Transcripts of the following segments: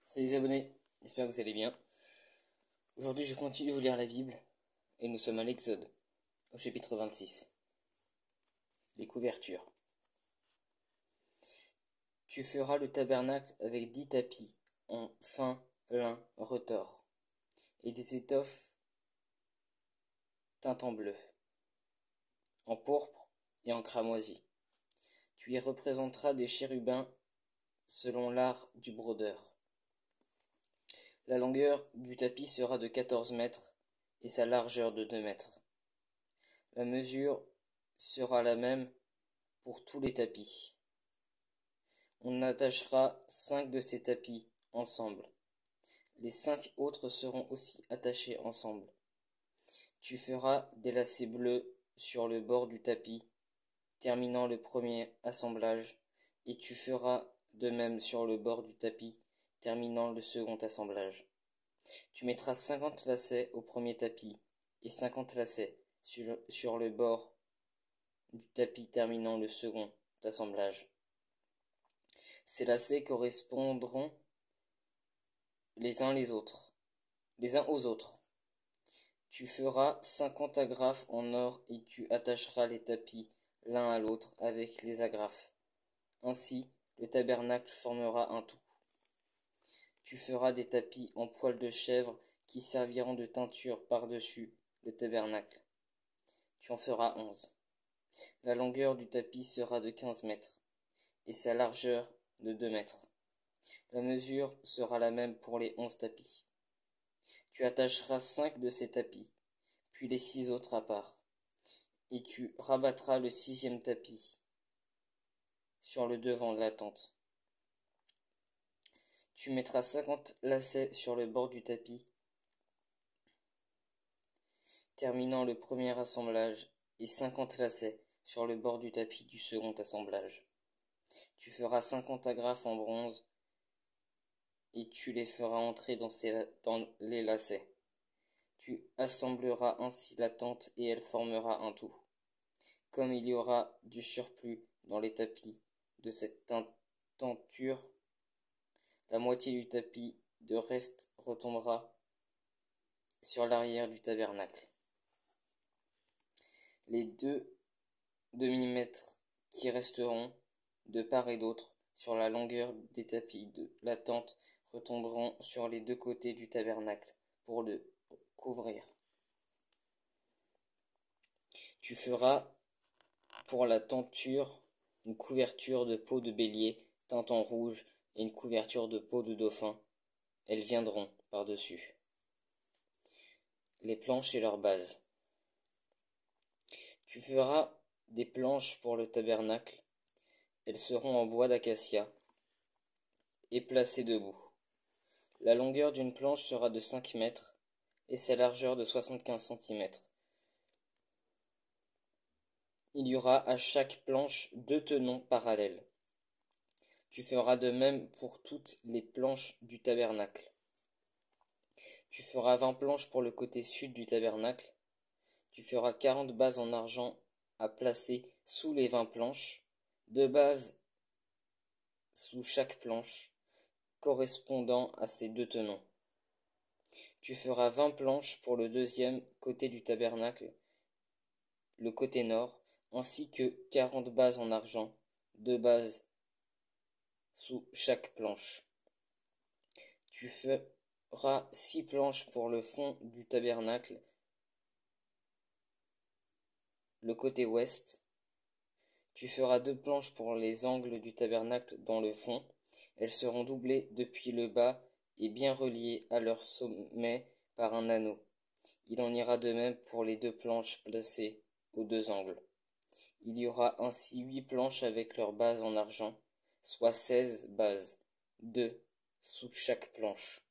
Salut les abonnés, j'espère que vous allez bien. Aujourd'hui je continue de vous lire la Bible et nous sommes à l'Exode, au chapitre 26. Les couvertures. Tu feras le tabernacle avec 10 tapis en fin lin retors et des étoffes teintes en bleu, en pourpre et en cramoisi. Tu y représenteras des chérubins selon l'art du brodeur. La longueur du tapis sera de 14 mètres et sa largeur de 2 mètres. La mesure sera la même pour tous les tapis. On attachera 5 de ces tapis ensemble. Les 5 autres seront aussi attachés ensemble. Tu feras des lacets bleus sur le bord du tapis, terminant le premier assemblage, et tu feras de même sur le bord du tapis, terminant le second assemblage. Tu mettras 50 lacets au premier tapis et 50 lacets sur le bord du tapis terminant le second assemblage. Ces lacets correspondront les uns aux autres. Tu feras 50 agrafes en or et tu attacheras les tapis l'un à l'autre avec les agrafes. Ainsi, le tabernacle formera un tout. Tu feras des tapis en poil de chèvre qui serviront de teinture par-dessus le tabernacle. Tu en feras 11. La longueur du tapis sera de 15 mètres et sa largeur de 2 mètres. La mesure sera la même pour les 11 tapis. Tu attacheras 5 de ces tapis, puis les 6 autres à part, et tu rabattras le 6e tapis sur le devant de la tente. Tu mettras 50 lacets sur le bord du tapis, terminant le premier assemblage, et 50 lacets sur le bord du tapis du second assemblage. Tu feras 50 agrafes en bronze, et tu les feras entrer dans les lacets. Tu assembleras ainsi la tente et elle formera un tout. Comme il y aura du surplus dans les tapis de cette tenture, la moitié du tapis de reste retombera sur l'arrière du tabernacle. Les 2 demi-mètres qui resteront de part et d'autre sur la longueur des tapis de la tente retomberont sur les 2 côtés du tabernacle pour le couvrir. Tu feras pour la tenture une couverture de peau de bélier teinte en rouge et une couverture de peau de dauphin. Elles viendront par-dessus. Les planches et leurs bases. Tu feras des planches pour le tabernacle. Elles seront en bois d'acacia et placées debout. La longueur d'une planche sera de 5 mètres et sa largeur de 75 cm. Il y aura à chaque planche 2 tenons parallèles. Tu feras de même pour toutes les planches du tabernacle. Tu feras 20 planches pour le côté sud du tabernacle. Tu feras 40 bases en argent à placer sous les 20 planches, 2 bases sous chaque planche, correspondant à ces 2 tenons. Tu feras 20 planches pour le deuxième côté du tabernacle, le côté nord, ainsi que 40 bases en argent, 2 bases sous chaque planche. Tu feras 6 planches pour le fond du tabernacle, le côté ouest. Tu feras 2 planches pour les angles du tabernacle dans le fond. Elles seront doublées depuis le bas et bien reliées à leur sommet par un anneau. Il en ira de même pour les 2 planches placées aux 2 angles. Il y aura ainsi 8 planches avec leurs bases en argent, soit 16 bases, 2 sous chaque planche.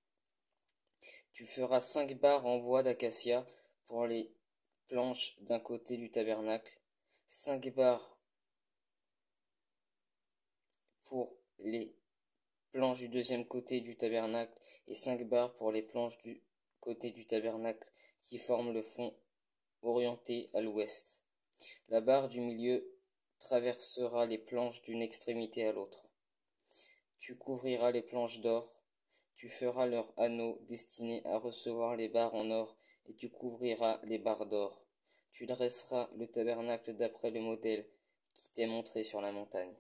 Tu feras 5 barres en bois d'acacia pour les planches d'un côté du tabernacle, 5 barres pour les planches du deuxième côté du tabernacle et 5 barres pour les planches du côté du tabernacle qui forment le fond orienté à l'ouest. La barre du milieu traversera les planches d'une extrémité à l'autre. Tu couvriras les planches d'or. Tu feras leurs anneaux destinés à recevoir les barres en or, et tu couvriras les barres d'or. Tu dresseras le tabernacle d'après le modèle qui t'est montré sur la montagne.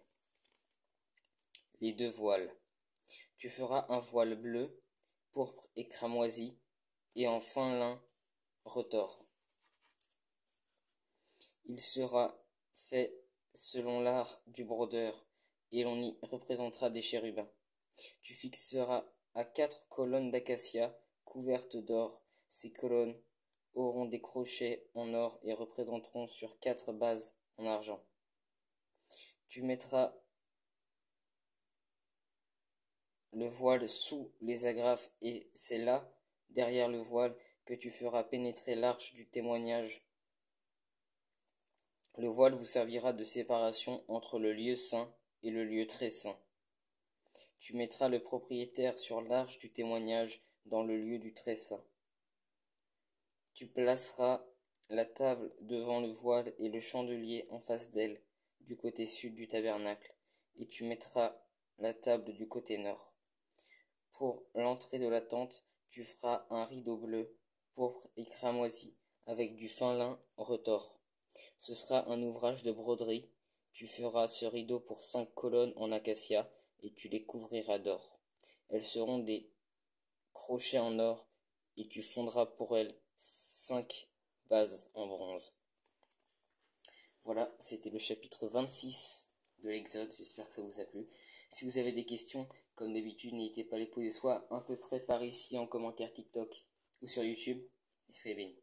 Les 2 voiles. Tu feras un voile bleu, pourpre et cramoisi, et en fin lin retors. Il sera fait selon l'art du brodeur, et l'on y représentera des chérubins. Tu fixeras à 4 colonnes d'acacia couvertes d'or. Ces colonnes auront des crochets en or et représenteront sur 4 bases en argent. Tu mettras le voile sous les agrafes, et c'est là, derrière le voile, que tu feras pénétrer l'arche du témoignage. Le voile vous servira de séparation entre le lieu saint et le lieu très saint. Tu mettras le propriétaire sur l'arche du témoignage dans le lieu du très saint. Tu placeras la table devant le voile et le chandelier en face d'elle, du côté sud du tabernacle, et tu mettras la table du côté nord. Pour l'entrée de la tente, tu feras un rideau bleu, pourpre et cramoisi, avec du fin lin retors. Ce sera un ouvrage de broderie. Tu feras ce rideau pour 5 colonnes en acacia, et tu les couvriras d'or. Elles seront des crochets en or, et tu fondras pour elles 5 bases en bronze. Voilà, c'était le chapitre 26 de l'Exode. J'espère que ça vous a plu. Si vous avez des questions, comme d'habitude, n'hésitez pas à les poser soit à peu près par ici en commentaire TikTok ou sur YouTube. Et soyez bénis.